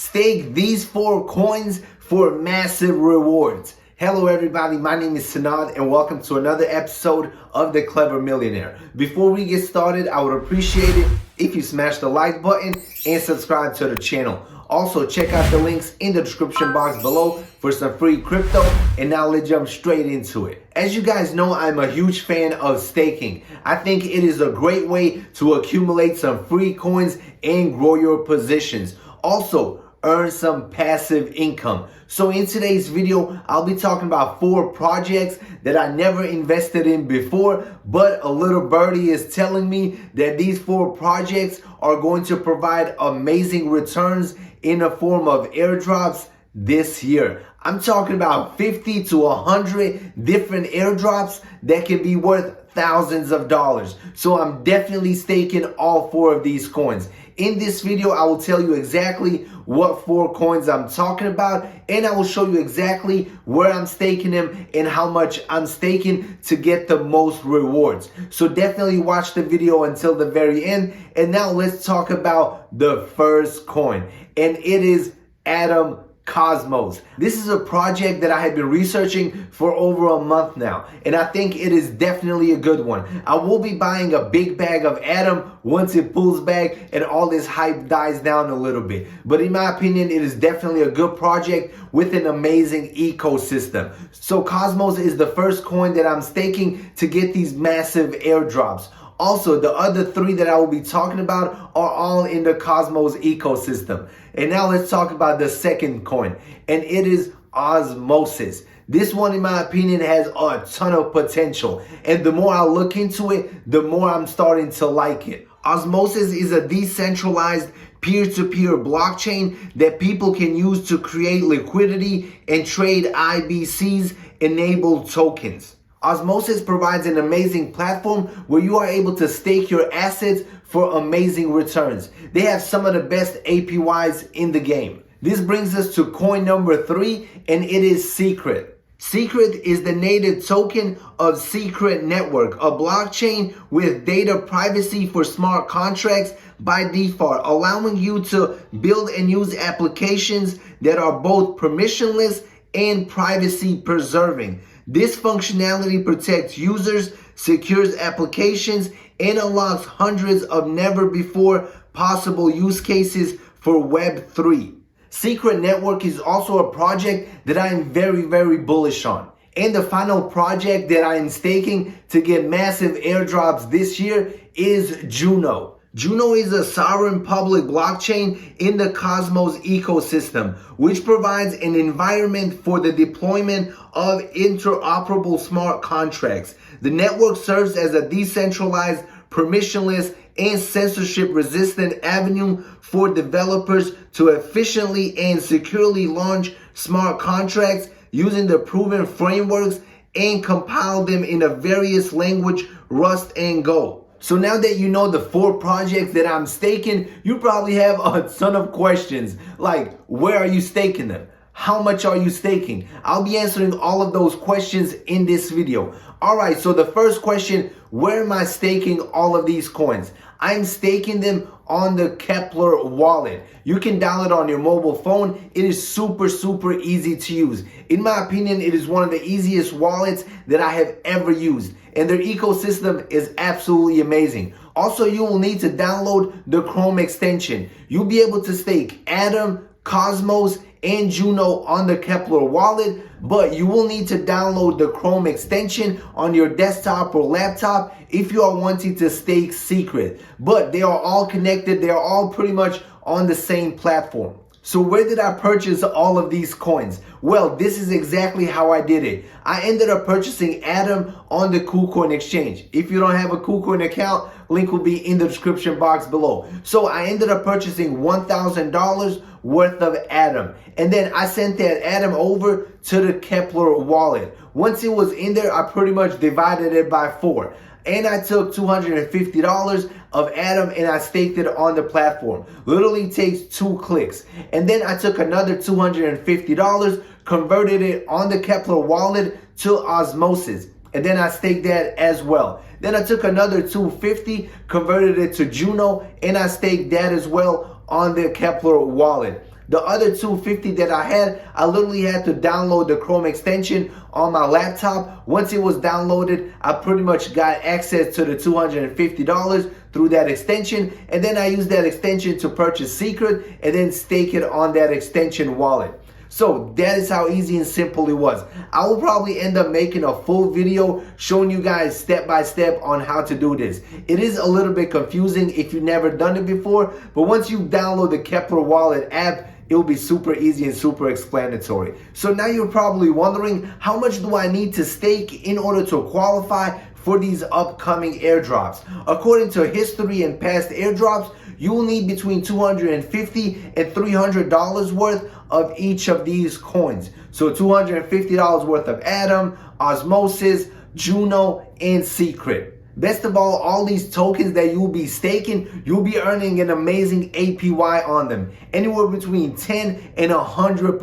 Stake these 4 coins for massive rewards. Hello everybody, my name is Sanad and welcome to another episode of The Clever Millionaire. Before we get started, I would appreciate it if you smash the like button and subscribe to the channel. Also, check out the links in the description box below for some free crypto, and now let's jump straight into it. As you guys know, I'm a huge fan of staking. I think it is a great way to accumulate some free coins and grow your positions. Also, earn some passive income. So in today's video, I'll be talking about 4 projects that I never invested in before, but a little birdie is telling me that these 4 projects are going to provide amazing returns in the form of airdrops this year. I'm talking about 50 to 100 different airdrops that can be worth thousands of dollars. So I'm definitely staking all 4 of these coins. In this video, I will tell you exactly what 4 coins I'm talking about, and I will show you exactly where I'm staking them and how much I'm staking to get the most rewards. So definitely watch the video until the very end. And now let's talk about the first coin, and it is Atom Cosmos. This is a project that I have been researching for over a month now, and I think it is definitely a good one. I will be buying a big bag of Atom once it pulls back and all this hype dies down a little bit. But in my opinion, it is definitely a good project with an amazing ecosystem. So Cosmos is the first coin that I'm staking to get these massive airdrops. Also, the other 3 that I will be talking about are all in the Cosmos ecosystem. And now let's talk about the second coin, and it is Osmosis. This one, in my opinion, has a ton of potential. And the more I look into it, the more I'm starting to like it. Osmosis is a decentralized peer-to-peer blockchain that people can use to create liquidity and trade IBCs-enabled tokens. Osmosis provides an amazing platform where you are able to stake your assets for amazing returns. They have some of the best APYs in the game. This brings us to coin number 3, and it is Secret. Secret is the native token of Secret Network, a blockchain with data privacy for smart contracts by default, allowing you to build and use applications that are both permissionless and privacy preserving. This functionality protects users, secures applications, and unlocks hundreds of never before possible use cases for Web3. Secret Network is also a project that I am very bullish on. And the final project that I am staking to get massive airdrops this year is Juno. Juno is a sovereign public blockchain in the Cosmos ecosystem, which provides an environment for the deployment of interoperable smart contracts. The network serves as a decentralized, permissionless, and censorship-resistant avenue for developers to efficiently and securely launch smart contracts using the proven frameworks and compile them in a various language, Rust and Go. So now that you know the 4 projects that I'm staking, you probably have a ton of questions like, where are you staking them? How much are you staking? I'll be answering all of those questions in this video. Alright, so the first question, where am I staking all of these coins? I'm staking them on the Kepler wallet. You can download it on your mobile phone. It is super easy to use. In my opinion, it is one of the easiest wallets that I have ever used, and their ecosystem is absolutely amazing. Also, you will need to download the Chrome extension. You'll be able to stake Atom, Cosmos, and Juno on the Kepler wallet, but you will need to download the Chrome extension on your desktop or laptop if you are wanting to stake Secret. But they are all connected. They are all pretty much on the same platform. So where did I purchase all of these coins? Well, this is exactly how I did it. I ended up purchasing Atom on the KuCoin exchange. If you don't have a KuCoin account, link will be in the description box below. So I ended up purchasing $1,000 worth of Atom. And then I sent that Atom over to the Kepler wallet. Once it was in there, I pretty much divided it by 4. And I took $250 of Atom and I staked it on the platform. Literally takes 2 clicks. And then I took another $250, converted it on the Kepler wallet to Osmosis. And then I staked that as well. Then I took another $250, converted it to Juno, and I staked that as well on the Kepler wallet. The other 250 that I had, I literally had to download the Chrome extension on my laptop. Once it was downloaded, I pretty much got access to the $250 through that extension, and then I used that extension to purchase Secret and then stake it on that extension wallet. So that is how easy and simple it was. I will probably end up making a full video showing you guys step by step on how to do this. It is a little bit confusing if you've never done it before, but once you download the Kepler Wallet app, it will be super easy and super explanatory. So now you're probably wondering, how much do I need to stake in order to qualify for these upcoming airdrops? According to history and past airdrops, you will need between $250 and $300 worth of each of these coins. So $250 worth of Atom, Osmosis, Juno, and Secret. Best of all these tokens that you'll be staking, you'll be earning an amazing APY on them. Anywhere between 10 and 100%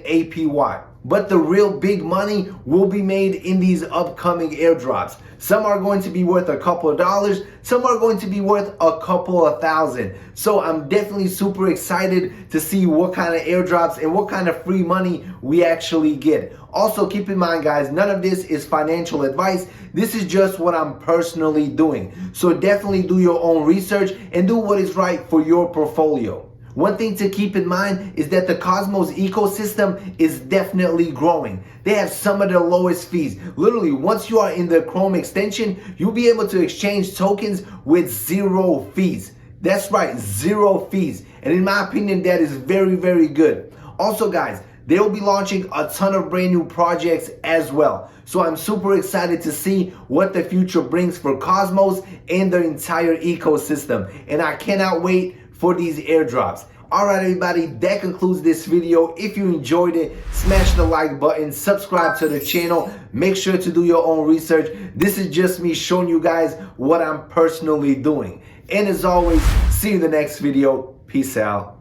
APY. But the real big money will be made in these upcoming airdrops. Some are going to be worth a couple of dollars, some are going to be worth a couple of thousand. So I'm definitely super excited to see what kind of airdrops and what kind of free money we actually get. Also keep in mind guys, none of this is financial advice. This is just what I'm personally doing. So definitely do your own research and do what is right for your portfolio. One thing to keep in mind is that the Cosmos ecosystem is definitely growing. They have some of the lowest fees. Literally, once you are in the Chrome extension, you'll be able to exchange tokens with 0 fees. That's right, 0 fees. And in my opinion, that is very, very good. Also guys, they will be launching a ton of brand new projects as well. So I'm super excited to see what the future brings for Cosmos and the entire ecosystem. And I cannot wait for these airdrops. Alright everybody, that concludes this video. If you enjoyed it, smash the like button, subscribe to the channel, make sure to do your own research. This is just me showing you guys what I'm personally doing. And as always, see you in the next video. Peace out.